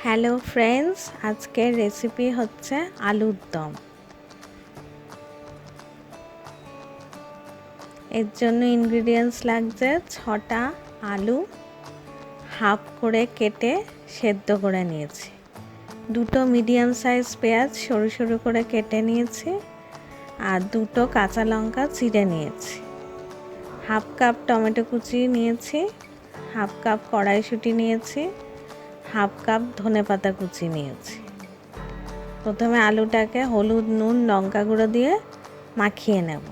Hello friends, আজকের recipe হচ্ছে আলুর দম। এর জন্য ইনগ্রিডিয়েন্টস লাগছে 6টা আলু হাফ করে কেটে সেদ্ধ করে নিয়েছি, 2টো মিডিয়াম সাইজ পেঁয়াজ সরু সরু করে কেটে নিয়েছি, আর 2টো কাঁচা লঙ্কা চিড়ে নিয়েছি, হাফ কাপ টমেটো কুচি নিয়েছি, হাফ কাপ কড়াইশুঁটি নিয়েছি, হাফ কাপ ধনেপাতা কুচি নিয়েছি। প্রথমে আলুটাকে হলুদ, নুন, লঙ্কা গুঁড়ো দিয়ে মাখিয়ে নেব।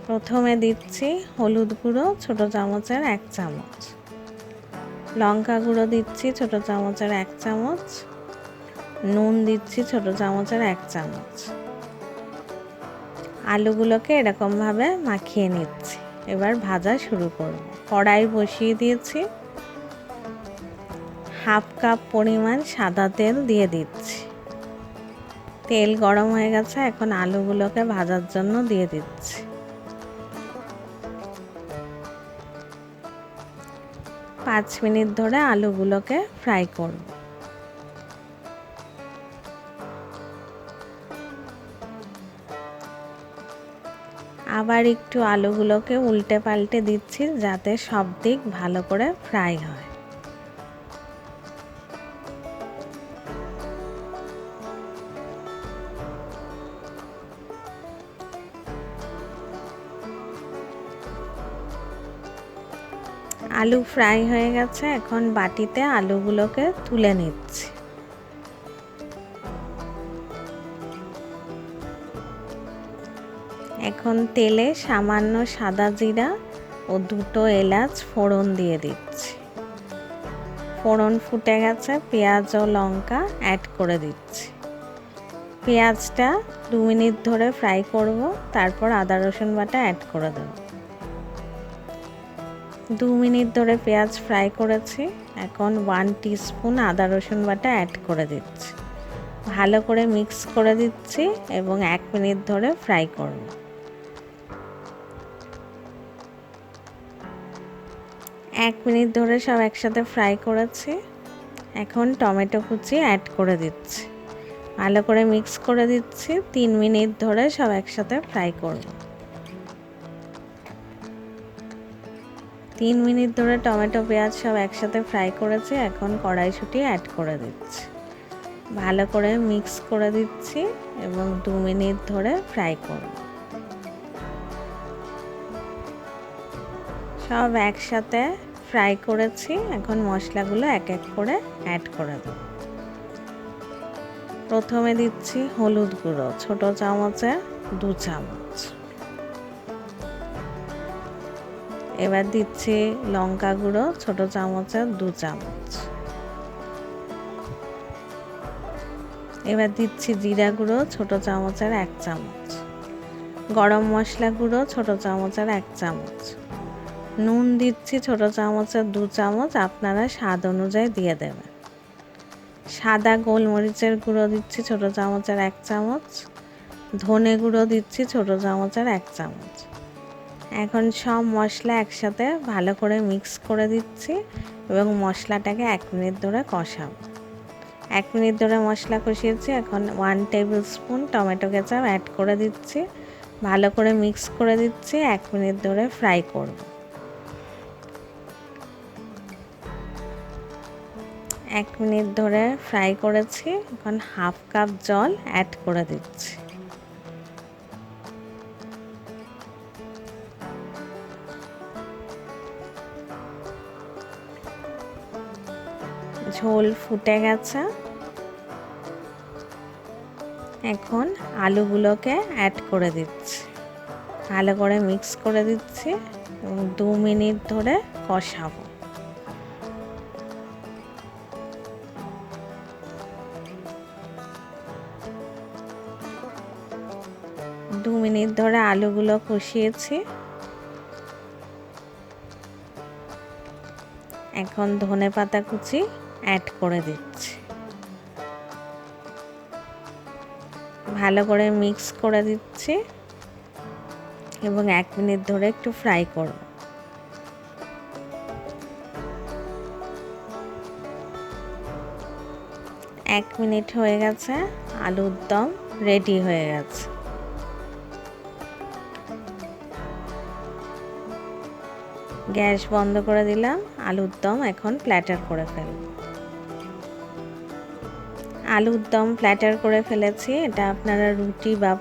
প্রথমে দিচ্ছি হলুদ গুঁড়ো ছোটো চামচের 1 চামচ, লঙ্কা গুঁড়ো দিচ্ছি ছোটো চামচের 1 চামচ, নুন দিচ্ছি ছোটো চামচের 1 চামচ। আলুগুলোকে এরকমভাবে মাখিয়ে নিচ্ছি। এবার ভাজা শুরু করব। কড়াই বসিয়ে দিয়েছি, হাফ কাপ পরিমাণ সাদা তেল দিয়ে দিচ্ছি। তেল গরম হয়ে গেছে, এখন আলুগুলোকে ভাজার জন্য দিয়ে দিচ্ছি। পাঁচ মিনিট ধরে আলুগুলোকে ফ্রাই করব। আবার একটু আলুগুলোকে উল্টে পাল্টে দিচ্ছি যাতে সব দিক ভালো করে ফ্রাই হয়। আলু ফ্রাই হয়ে গেছে, এখন বাটিতে আলুগুলোকে তুলে নিচ্ছি। এখন তেলে সামান্য সাদা জিরা ও 2টো এলাচ ফোড়ন দিয়ে দিচ্ছি। ফোড়ন ফুটে গেছে, পেঁয়াজ ও লঙ্কা অ্যাড করে দিচ্ছি। পেঁয়াজটা 2 মিনিট ধরে ফ্রাই করব, তারপর আদা রসুন বাটা অ্যাড করে দেব। 2 মিনিট ধরে পেঁয়াজ ফ্রাই করেছি, এখন 1 টিস্পুন আদা রসুন বাটা অ্যাড করে দিচ্ছি। ভালো করে মিক্স করে দিচ্ছি এবং 1 মিনিট ধরে ফ্রাই করব। 1 মিনিট ধরে সব একসাথে ফ্রাই করেছি, এখন টমেটো কুচি অ্যাড করে দিচ্ছি। ভালো করে মিক্স করে দিচ্ছি। 3 মিনিট ধরে সব একসাথে ফ্রাই করব। 3 মিনিট ধরে টমেটো পেঁয়াজ সব একসাথে ফ্রাই করেছি, এখন কড়াইশুঁটি অ্যাড করে দিচ্ছি। ভালো করে মিক্স করে দিচ্ছি এবং 2 মিনিট ধরে ফ্রাই করব। সব একসাথে ফ্রাই করেছি, এখন মশলাগুলো এক এক করে অ্যাড করে দেব। প্রথমে দিচ্ছি হলুদ গুঁড়ো ছোট চামচে 2 চামচ, এবার দিচ্ছি লঙ্কা গুঁড়ো ছোট চামচে 2 চামচ, এবার দিচ্ছি জিরা গুঁড়ো ছোট চামচের 1 চামচ, গরম মশলা গুঁড়ো ছোট চামচের 1 চামচ, নুন দিচ্ছি ছোট চামচের 2 চামচ, আপনারা স্বাদ অনুযায়ী দিয়ে দেবেন। সাদা গোলমরিচের গুঁড়ো দিচ্ছি ছোট চামচের 1 চামচ, ধনে গুঁড়ো দিচ্ছি ছোট চামচের 1 চামচ। এখন সব মশলা একসাথে ভালো করে মিক্স করে দিচ্ছি এবং মশলাটাকে 1 মিনিট ধরে কষাবো। 1 মিনিট ধরে মশলা কষিয়েছি, এখন 1 tablespoon tomato ketchup add করে দিচ্ছি। ভালো করে মিক্স করে দিচ্ছি, 1 মিনিট ধরে ফ্রাই করব। 1 মিনিট ধরে ফ্রাই করেছি, এখন হাফ কাপ জল অ্যাড করে দিচ্ছি। ঝোল ফুটে গেছে, এখন আলুগুলোকে অ্যাড করে দিচ্ছি। ভালো করে মিক্স করে দিচ্ছি এবং 2 মিনিট ধরে কষাবো। 2 মিনিট ধরে আলুগুলো কষিয়েছি, এখন ধনেপাতা কুচি অ্যাড করে দিচ্ছি। ভালো করে মিক্স করে দিচ্ছি এবং 1 মিনিট ধরে একটু ফ্রাই করব। 1 মিনিট হয়ে গেছে, আলুর দম রেডি হয়ে গেছে। গ্যাস বন্ধ করে দিলাম, আলুর দম এখন প্ল্যাটার করে ফেলব। আলুর দম প্ল্যাটার করে ফেলেছি। এটা আপনারা রুটি বা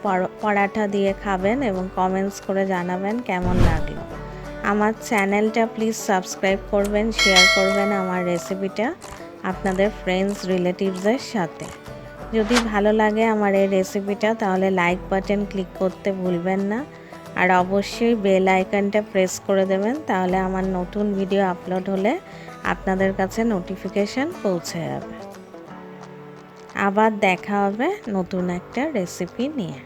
পরাঠা দিয়ে খাবেন এবং কমেন্টস করে জানাবেন কেমন লাগলো। আমার চ্যানেলটা প্লিজ সাবস্ক্রাইব করবেন, শেয়ার করবেন আমার রেসিপিটা আপনাদের ফ্রেন্ডস রিলেটিভসদের সাথে। যদি ভালো লাগে আমার এই রেসিপিটা তাহলে লাইক বাটন ক্লিক করতে ভুলবেন না, আর অবশ্যই বেল আইকনটা প্রেস করে দেবেন, তাহলে আমার নতুন ভিডিও আপলোড হলে আপনাদের কাছে নোটিফিকেশান পৌঁছে যাবে। আবার দেখা হবে নতুন একটা রেসিপি নিয়ে।